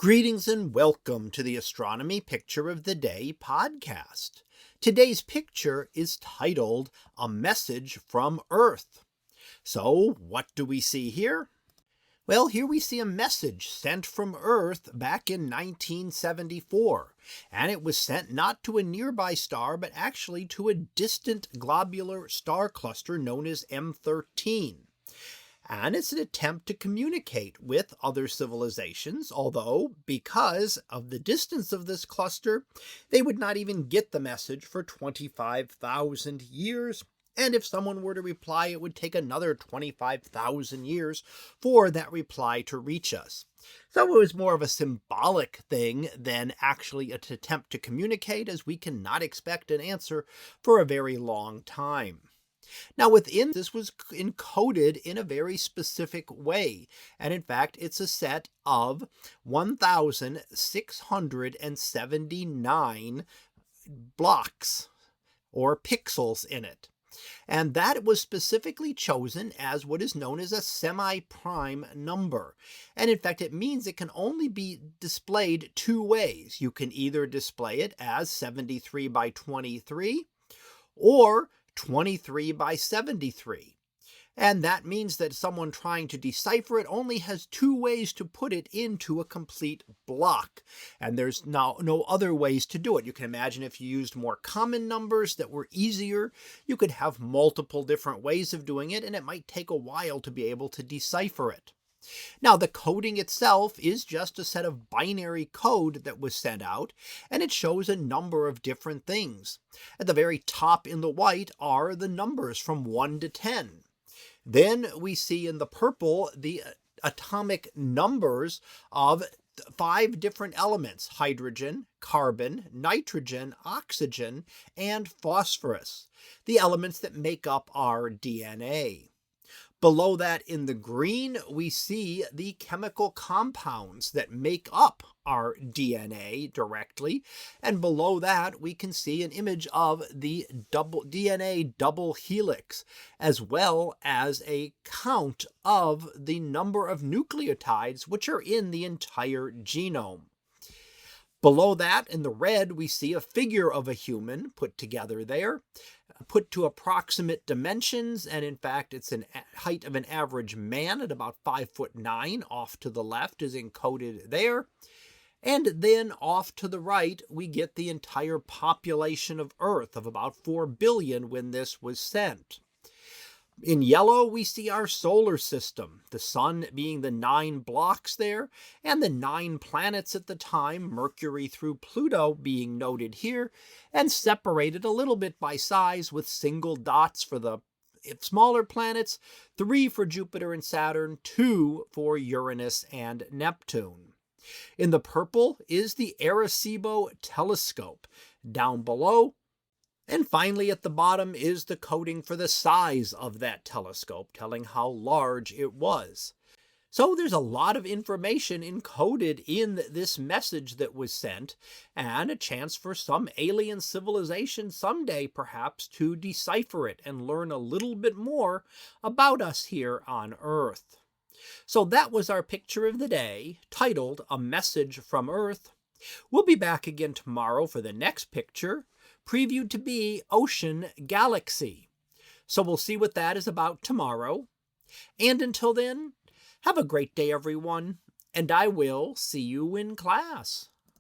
Greetings and welcome to the Astronomy Picture of the Day podcast. Today's picture is titled A Message from Earth. So, what do we see here? Well, here we see a message sent from Earth back in 1974, and it was sent not to a nearby star, but actually to a distant globular star cluster known as M13. And it's an attempt to communicate with other civilizations, although because of the distance of this cluster, they would not even get the message for 25,000 years. And if someone were to reply, it would take another 25,000 years for that reply to reach us. So it was more of a symbolic thing than actually an attempt to communicate, as we cannot expect an answer for a very long time. Now, within this was encoded in a very specific way, and in fact, it's a set of 1,679 blocks or pixels in it. And that was specifically chosen as what is known as a semi-prime number. And in fact, it means it can only be displayed two ways. You can either display it as 73 by 23 or 23 by 73. And that means that someone trying to decipher it only has two ways to put it into a complete block. And there's now no other ways to do it. You can imagine if you used more common numbers that were easier, you could have multiple different ways of doing it, and it might take a while to be able to decipher it. Now, the coding itself is just a set of binary code that was sent out, and it shows a number of different things. At the very top in the white are the numbers from 1 to 10. Then we see in the purple the atomic numbers of 5 different elements: hydrogen, carbon, nitrogen, oxygen, and phosphorus, the elements that make up our DNA. Below that in the green, we see the chemical compounds that make up our DNA directly. And below that, we can see an image of the DNA double helix, as well as a count of the number of nucleotides which are in the entire genome. Below that, in the red, we see a figure of a human put together there, put to approximate dimensions, and in fact, it's an height of an average man at about 5'9". Off to the left is encoded there. And then off to the right, we get the entire population of Earth of about 4 billion when this was sent. In yellow, we see our solar system, the sun being the 9 blocks there, and the 9 planets at the time, Mercury through Pluto, being noted here, and separated a little bit by size with single dots for the smaller planets, 3 for Jupiter and Saturn, 2 for Uranus and Neptune. In the purple is the Arecibo telescope. Down below, and finally, at the bottom is the coding for the size of that telescope, telling how large it was. So there's a lot of information encoded in this message that was sent, and a chance for some alien civilization someday, perhaps, to decipher it and learn a little bit more about us here on Earth. So that was our picture of the day, titled A Message from Earth. We'll be back again tomorrow for the next picture, previewed to be Ocean Galaxy. So we'll see what that is about tomorrow. And until then, have a great day, everyone, and I will see you in class.